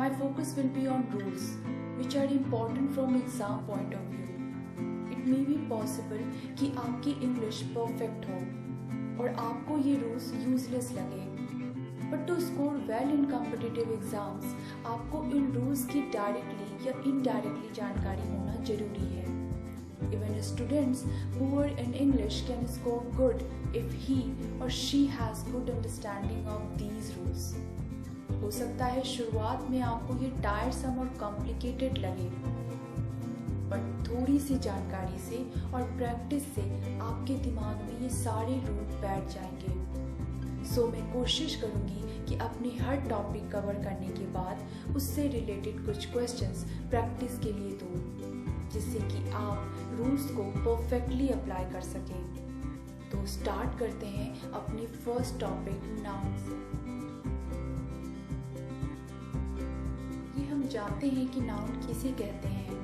My focus will be on rules which are important from exam point of view. It may be possible कि आपकी English perfect हो और आपको ये rules useless लगे, but to score well in competitive exams आपको इन rules की डायरेक्टली या इनडायरेक्टली जानकारी होना जरूरी है. Even students poor in English can score good if he or she has good understanding of these rules. हो सकता है शुरुआत में आपको ये टायरसम और कॉम्प्लिकेटेड लगे, बट थोड़ी सी जानकारी से और प्रैक्टिस से आपके दिमाग में ये सारे रूल बैठ जाएंगे. सो मैं कोशिश करूंगी कि अपने हर टॉपिक कवर करने के बाद उससे रिलेटेड कुछ क्वेश्चंस प्रैक्टिस के लिए दूं, जिससे कि आप रूल्स को परफेक्टली अप्लाई कर सकें. तो स्टार्ट करते हैं अपने फर्स्ट टॉपिक नाउन से. ये हम जानते हैं कि नाउन किसे कहते हैं.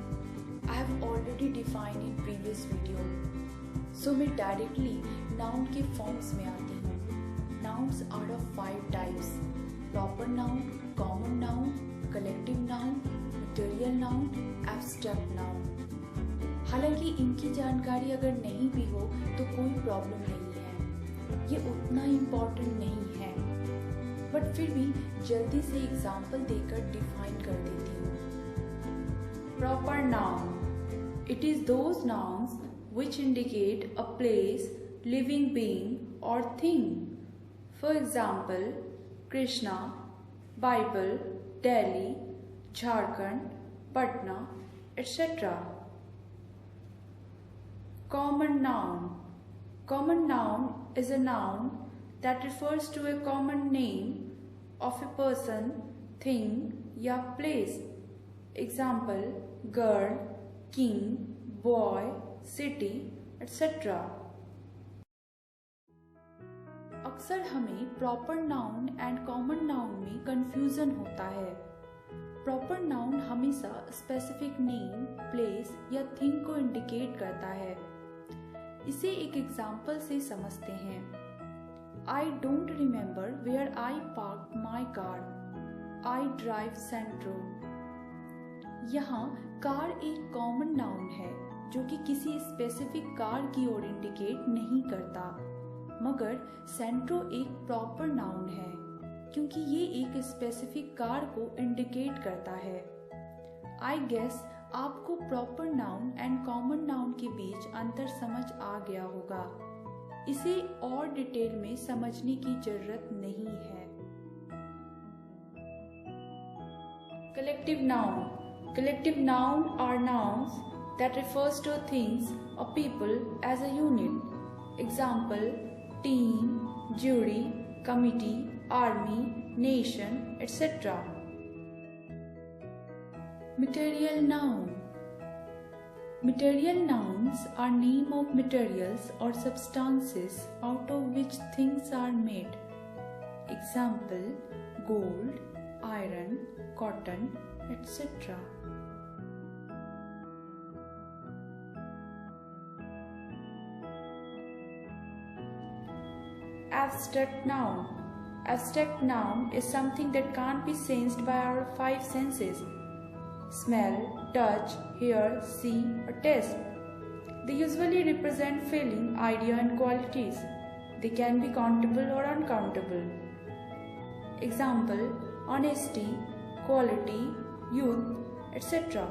I have already defined in previous video. So मैं डायरेक्टली नाउन के फॉर्म्स में आती हूँ. Nouns are of 5 types: proper noun, common noun, collective noun, material noun, abstract noun. हालांकि इनकी जानकारी अगर नहीं भी हो तो कोई प्रॉब्लम नहीं है, ये उतना इम्पोर्टेंट नहीं है, बट फिर भी जल्दी से एग्जाम्पल देकर डिफाइन कर देती हूँ. Proper noun, it is those nouns which indicate a place, living being or thing. For example, Krishna, Bible, Delhi, Jharkhand, Patna, etc. Common noun. Common noun is a noun that refers to a common name of a person, thing या place. Example, girl, king, boy, city, etc. अक्सर हमें proper noun and common noun में confusion होता है. Proper noun हमेशा specific name, place या thing को indicate करता है. इसे एक एग्जाम्पल से समझते हैं. I don't remember where I park my car. I drive Santro. यहाँ कार एक कॉमन नाउन है जो कि किसी स्पेसिफिक कार की ओर इंडिकेट नहीं करता, मगर सेंट्रो एक प्रॉपर नाउन है क्योंकि ये एक स्पेसिफिक कार को इंडिकेट करता है. आई गेस आपको proper noun and common noun के बीच अंतर समझ आ गया होगा. इसे और डिटेल में समझने की जरूरत नहीं है. Collective noun. Collective noun are nouns that refers to things or people as a unit. Example, team, jury, committee, army, nation, etc. Material noun. Material nouns are name of materials or substances out of which things are made. Example, gold, iron, cotton, etc. Abstract noun. Abstract noun is something that can't be sensed by our 5 senses: smell, touch, hear, see, or taste. They usually represent feeling, idea, and qualities. They can be countable or uncountable. Example, honesty, quality, youth, etc.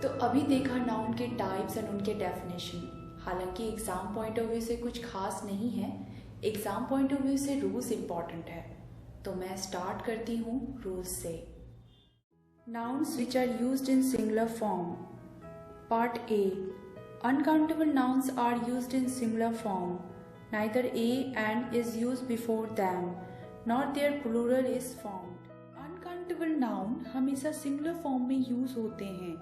तो अभी देखा noun के types and उनके definition. हालांकि exam point of view से कुछ खास नहीं है, एग्जाम पॉइंट ऑफ व्यू से रूल्स इंपॉर्टेंट है. तो मैं स्टार्ट करती हूँ रूल्स से. Nouns which are used in singular form. Part A. Uncountable nouns are used in singular form. Neither a and is used before them, nor their plural is formed. Uncountable noun हमेशा singular form में use होते हैं.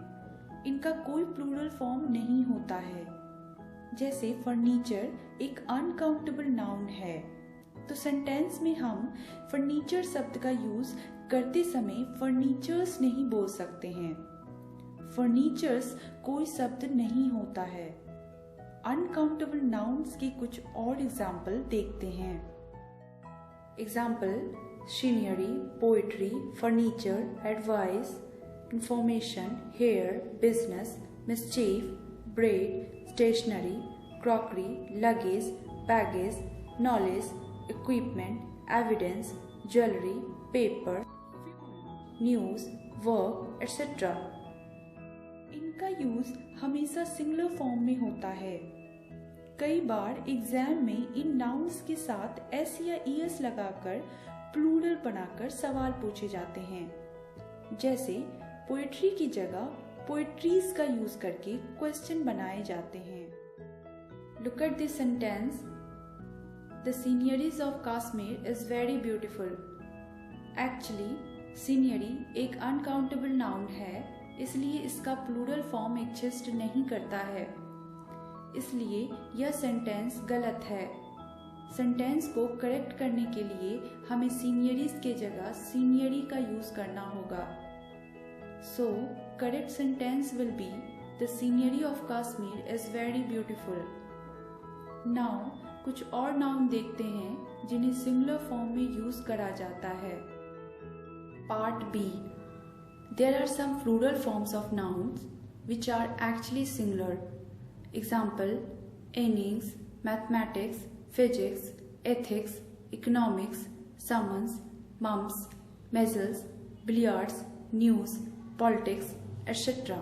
इनका कोई plural form नहीं होता है. जैसे फर्नीचर एक अनकाउंटेबल नाउन है, तो सेंटेंस में हम फर्नीचर शब्द का यूज करते समय फर्नीचर्स नहीं बोल सकते हैं. फर्नीचर्स कोई शब्द नहीं होता है. अनकाउंटेबल नाउन्स की कुछ और एग्जाम्पल देखते हैं. Example scenery, poetry, furniture, advice, information, hair, business, mischief, bread, stationery, crockery, luggage, baggage, knowledge, equipment, evidence, jewellery, paper, news, work, etcetera. इनका यूज हमेशा सिंगुलर फॉर्म में होता है। कई बार एग्जाम में इन नाउन्स के साथ एस या ईएस लगाकर प्लूरल बनाकर सवाल पूछे जाते हैं। जैसे पोएट्री की जगह पोएट्रीज का यूज करके क्वेश्चन बनाए जाते हैं। Look at this sentence, the sceneries of Kashmir is very beautiful. Actually scenery एक अनकाउंटेबल नाउन है, इसलिए इसका प्लूरल फॉर्म एग्जिस्ट नहीं करता है, इसलिए यह सेंटेंस गलत है। सेंटेंस को करेक्ट करने के लिए हमें सीनियरीज के जगह सीनियरी का यूज करना होगा। So correct sentence will be the scenery of Kashmir is very beautiful. Now कुछ और नाउन देखते हैं जिन्हें सिंगुलर फॉर्म में यूज करा जाता है। Part B, there are some plural forms of nouns which are actually singular. Example, innings, mathematics, physics, ethics, economics, summons, mumps, measles, billiards, news, politics, etc.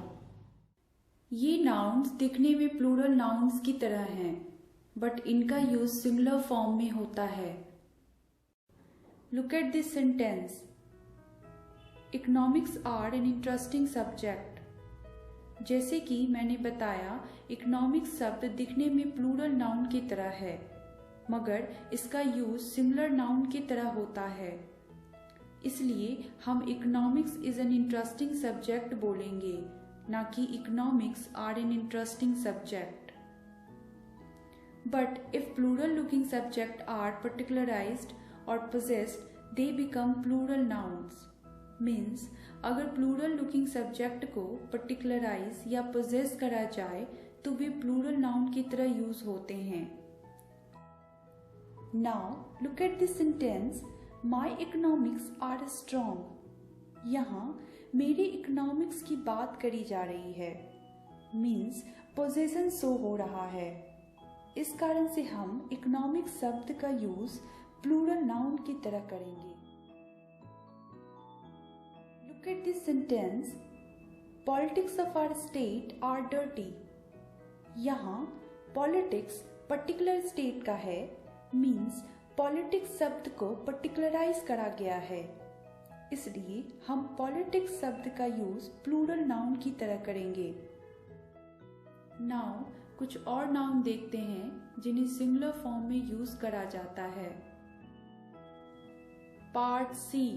ये नाउन्स दिखने में प्लूरल नाउन्स की तरह हैं, बट इनका यूज सिंगुलर फॉर्म में होता है। Look at this sentence, economics are an interesting subject. जैसे कि मैंने बताया, इकोनॉमिक्स शब्द दिखने में प्लूरल नाउन की तरह है, मगर इसका यूज सिंगुलर नाउन की तरह होता है, इसलिए हम economics is an interesting subject बोलेंगे, ना कि economics are an interesting subject. But if plural looking subject are particularised और possessed, they become plural nouns. Means अगर प्लूरल लुकिंग सब्जेक्ट को पर्टिकुलराइज या पोजेस करा जाए तो वे प्लूरल नाउन की तरह यूज होते हैं। Now look at this sentence, my economics are strong. यहाँ मेरे इकोनॉमिक्स की बात करी जा रही है, मीन्स पोजेशन शो हो रहा है। इस कारण से हम इकोनॉमिक्स शब्द का यूज प्लूरल नाउन की तरह करेंगे। Look at this sentence, politics of our state are dirty. यहाँ politics particular state का है, means politics शब्द को particularize करा गया है, इसलिए हम politics शब्द का यूज प्लूरल नाउन की तरह करेंगे। नाउ कुछ और नाउन देखते हैं जिन्हें सिंगुलर फॉर्म में यूज करा जाता है। Part C,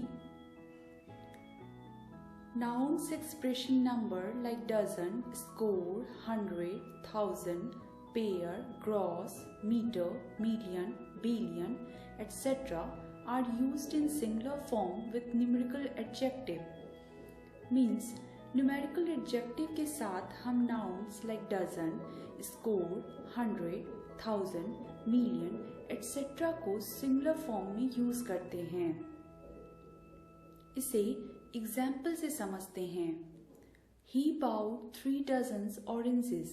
nouns expression number like dozen, score, 100, 1000, pair, gross, meter, million, billion, etc. are used in singular form with numerical adjective. Means numerical adjective के साथ हम nouns like dozen, score, 100, 1000, million, etc. को singular form में use करते हैं। इसे example से समझते हैं। He bought 3 dozens oranges.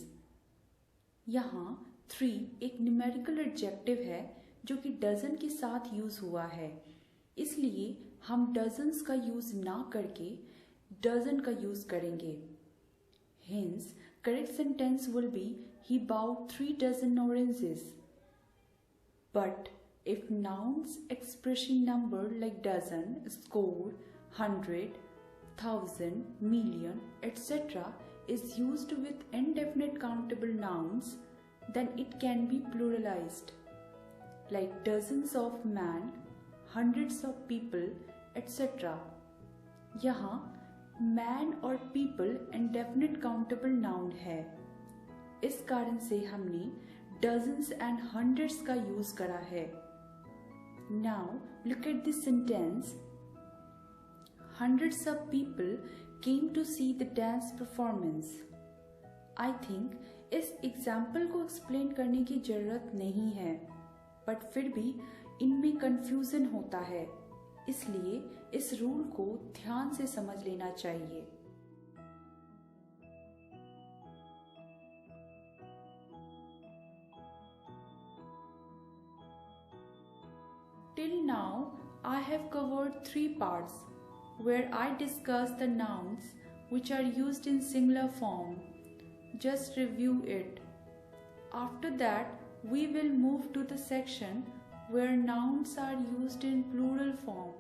यहाँ 3 एक न्यूमेरिकल एडजेक्टिव है जो कि डजन के साथ यूज हुआ है, इसलिए हम डजन्स का यूज ना करके डजन का यूज करेंगे। Hence, correct sentence will be he bought 3 dozen oranges. But if nouns expressing number like dozen, score, 100, 1000, million, etc. is used with indefinite countable nouns, then it can be pluralized, like dozens of men, hundreds of people, etc. यहाँ man और people indefinite countable noun है, इस कारण से हमने dozens and hundreds का use करा है। Now look at this sentence, hundreds of people came to see the dance performance. I think इस एग्जाम्पल को एक्सप्लेन करने की जरूरत नहीं है, बट फिर भी इनमें कंफ्यूजन होता है, इसलिए इस रूल को ध्यान से समझ लेना चाहिए। Till now, I have covered 3 parts where I discussed the nouns which are used in singular form. Just review it. After that, we will move to the section where nouns are used in plural form.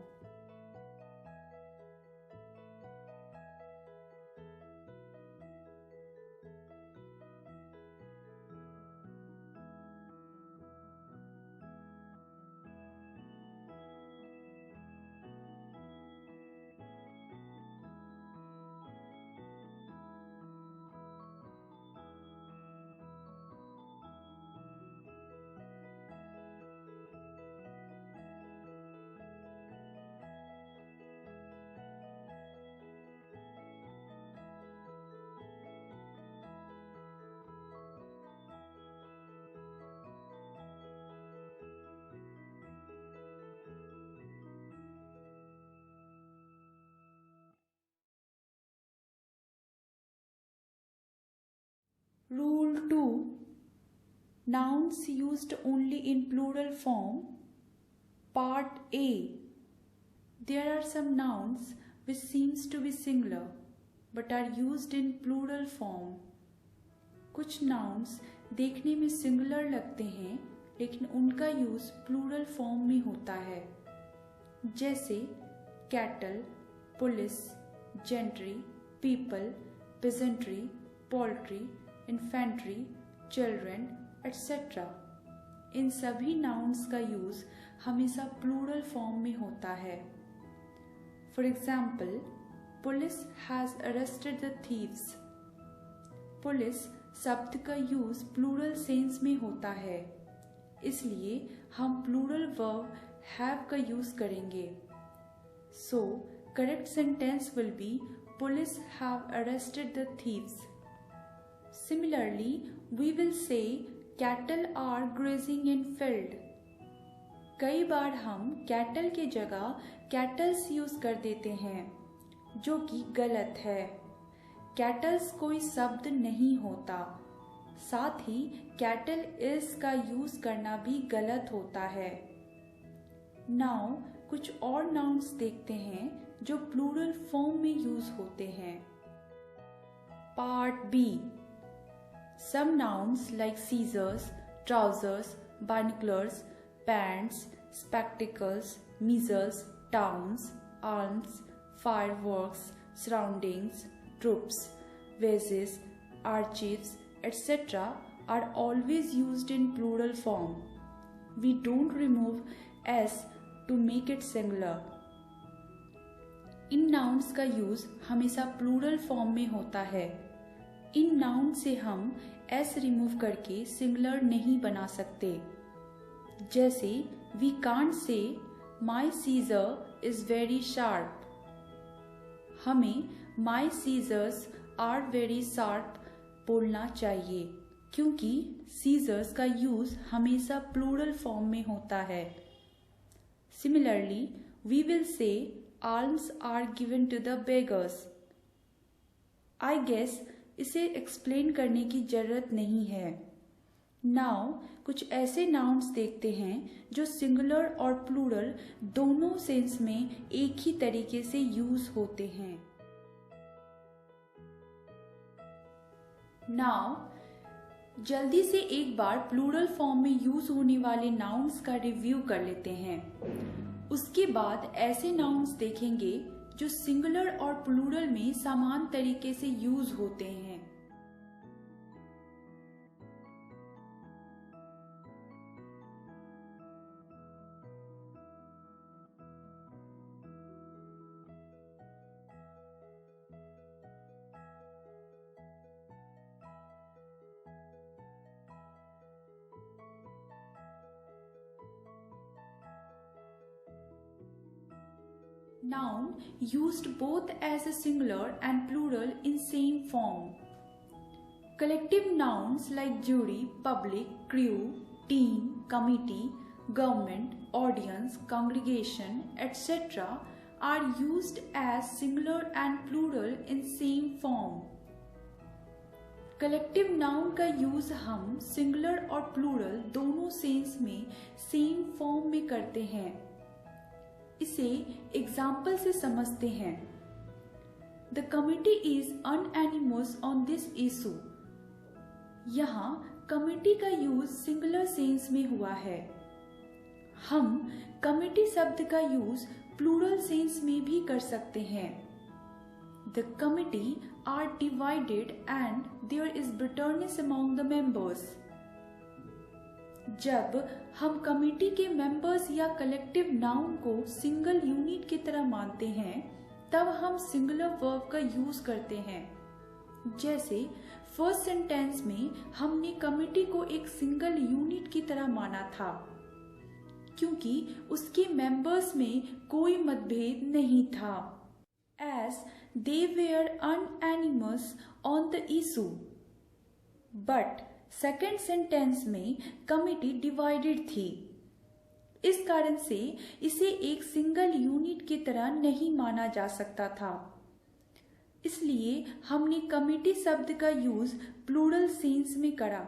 Rule 2. Nouns used only in plural form. Part A. There are some nouns which seems to be singular but are used in plural form. कुछ nouns देखने में singular लगते हैं लेकिन उनका use plural form में होता है, जैसे cattle, police, gentry, people, peasantry, poultry, infantry, children, etc. इन सभी nouns का यूज हमेशा प्लूरल फॉर्म में होता है। For example, police has arrested the thieves. Police शब्द का यूज प्लूरल सेंस में होता है, इसलिए हम प्लूरल वर्ब have का यूज करेंगे। So, correct sentence will be police have arrested the thieves. Similarly, we will say cattle are grazing in field. कई बार हम cattle के जगह cattles यूज कर देते हैं, जो कि गलत है। cattles कोई शब्द नहीं होता, साथ ही cattle is का यूज करना भी गलत होता है। Now, कुछ और nouns देखते हैं जो प्लूरल फॉर्म में यूज होते हैं। Part B. Some nouns like scissors, trousers, binoculars, pants, spectacles, measles, towns, arms, fireworks, surroundings, troops, vases, archives, etc. are always used in plural form. We don't remove s to make it singular. In nouns का use हमेशा plural form में होता है। इन noun से हम S remove करके singular नहीं बना सकते, जैसे we can't say my scissor is very sharp. हमें my scissors are very sharp बोलना चाहिए, क्योंकि सीजर्स का यूज हमेशा प्लूरल फॉर्म में होता है। Similarly, we will say alms are given to the beggars. I guess इसे एक्सप्लेन करने की जरूरत नहीं है। नाउ कुछ ऐसे नाउन्स देखते हैं जो सिंगुलर और प्लूरल दोनों सेंस में एक ही तरीके से यूज होते हैं। नाउ जल्दी से एक बार प्लूरल फॉर्म में यूज होने वाले नाउन्स का रिव्यू कर लेते हैं। उसके बाद ऐसे नाउन्स देखेंगे जो सिंगुलर और प्लूरल में समान तरीके से यूज होते हैं। Noun used both as a singular and plural in same form. Collective nouns like jury, public, crew, team, committee, government, audience, congregation, etc. are used as singular and plural in same form. Collective noun का use हम singular और plural दोनों sense में same form में करते हैं। इसे example से समझते हैं। The committee is unanimous on this issue. यहाँ कमिटी का यूज सिंगुलर सेंस में हुआ है। हम कमिटी शब्द का यूज प्लूरल सेंस में भी कर सकते हैं। The committee are divided and there is bitterness among the members. जब हम कमिटी के मेंबर्स या कलेक्टिव नाउन को सिंगल यूनिट की तरह मानते हैं तब हम सिंगुलर वर्ब का यूज करते हैं। जैसे फर्स्ट सेंटेंस में हमने कमिटी को एक सिंगल यूनिट की तरह माना था क्योंकि उसके मेंबर्स में कोई मतभेद नहीं था। As they were unanimous on the issue, but second sentence में कमिटी डिवाइडेड थी। इस कारण से इसे एक सिंगल यूनिट की तरह नहीं माना जा सकता था। इसलिए हमने कमिटी शब्द का यूज प्लूरल सेंस में करा।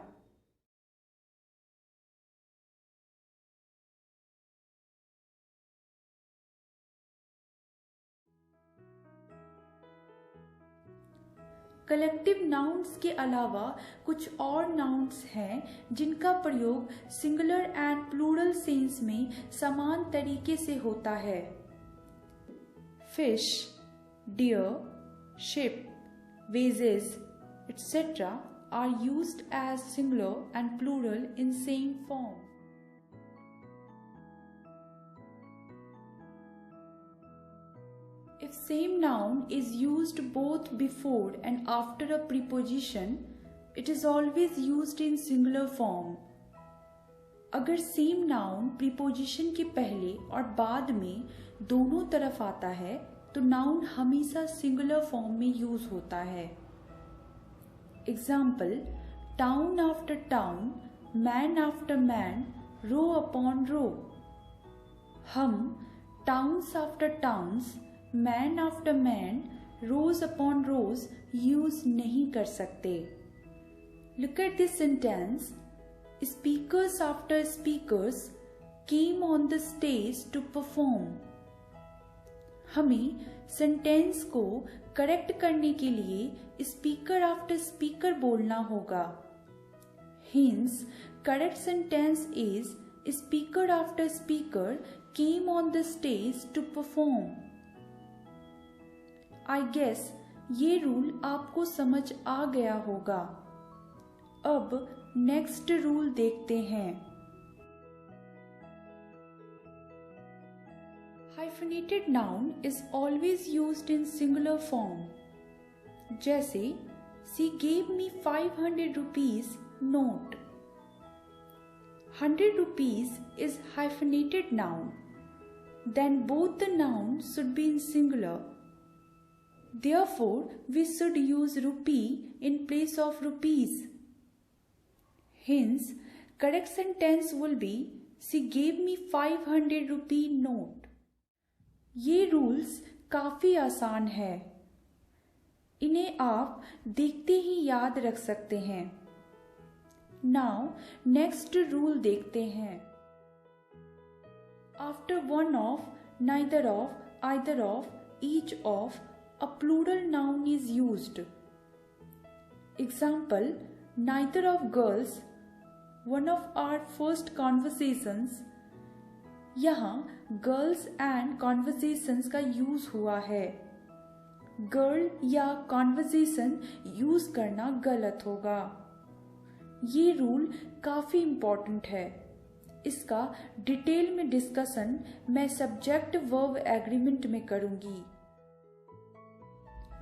कलेक्टिव नाउन्स के अलावा कुछ और नाउन्स हैं जिनका प्रयोग सिंगुलर एंड प्लूरल सेंस में समान तरीके से होता है। Fish, deer, sheep, wages, etc. are used as singular and plural in same form. If same noun is used both before and after a preposition, it is always used in singular form. अगर same noun preposition के पहले और बाद में दोनों तरफ आता है तो नाउन हमेशा सिंगुलर फॉर्म में यूज होता है। Example, town after town, man after man, row upon row. हम towns after towns, man after man, rows upon rows use नहीं कर सकते। Look at this sentence, speakers after speakers came on the stage to perform. हमें sentence को correct करने के लिए speaker after speaker बोलना होगा। Hence correct sentence is speaker after speaker came on the stage to perform. I guess ये rule आपको समझ आ गया होगा। अब नेक्स्ट रूल देखते हैं। Hyphenated noun is always used in singular form. जैसे she gave me 500 rupees note. 100 rupees is hyphenated noun. Then both the nouns should be in singular. Therefore, we should use rupee in place of rupees. Hence, correct sentence will be, she gave me 500 rupee note. ये rules काफी आसान है। इन्हें आप देखते ही याद रख सकते हैं। Now, next rule देखते हैं। After one of, neither of, either of, each of, a plural noun is used. Example, neither of girls, one of our first conversations. यहाँ girls and conversations का यूज हुआ है। गर्ल या conversation use करना गलत होगा। ये रूल काफी इम्पोर्टेंट है। इसका डिटेल में डिस्कशन मैं सब्जेक्ट वर्ब एग्रीमेंट में करूंगी।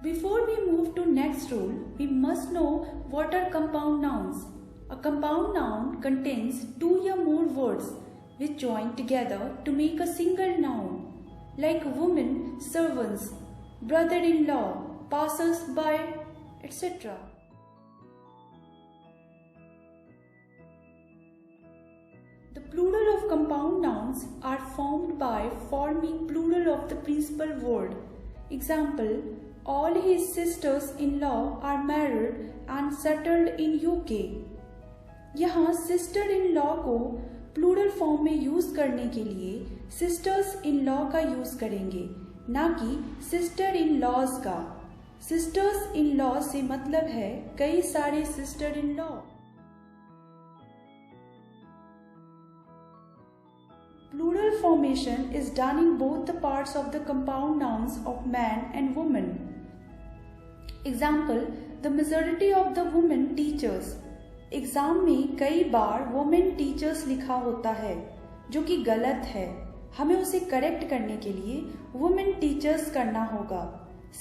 Before we move to next rule, we must know what are compound nouns. A compound noun contains two or more words which join together to make a single noun, like women, servants, brother-in-law, passers-by, etc. The plural of of compound nouns are formed by forming plural of the principal word. Example, all his sisters-in-law are married and settled in UK. यहाँ sister in law को plural form में use करने के लिए sisters in law का use करेंगे, ना कि सिस्टर इन लॉज का। सिस्टर्स इन लॉ से मतलब है कई सारे sister in law. Plural formation is done in both the parts of the compound nouns of man and woman. Example, the majority of the women teachers. Exam में कई बार women teachers लिखा होता है, जो कि गलत है। हमें उसे करेक्ट करने के लिए women teachers करना होगा।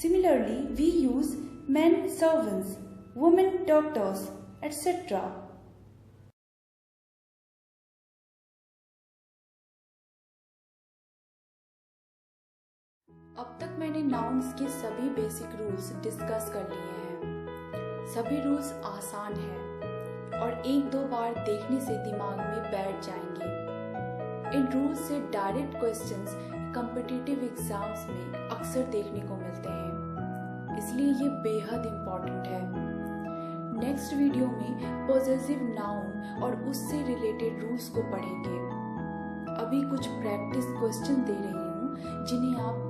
Similarly, we use men servants, women doctors, etc. अब तक मैंने नाउन्स के सभी बेसिक रूल्स डिस्कस कर लिए हैं। सभी रूल्स आसान हैं और एक दो बार देखने से दिमाग में बैठ जाएंगे। इन रूल्स से डायरेक्ट क्वेश्चंस कॉम्पिटिटिव एग्जाम्स में अक्सर देखने को मिलते हैं, इसलिए ये बेहद इम्पोर्टेंट है। नेक्स्ट वीडियो में पॉसेसिव नाउन और उससे रिलेटेड रूल्स को पढ़ेंगे। अभी कुछ प्रैक्टिस क्वेश्चन दे रही हूँ जिन्हें आप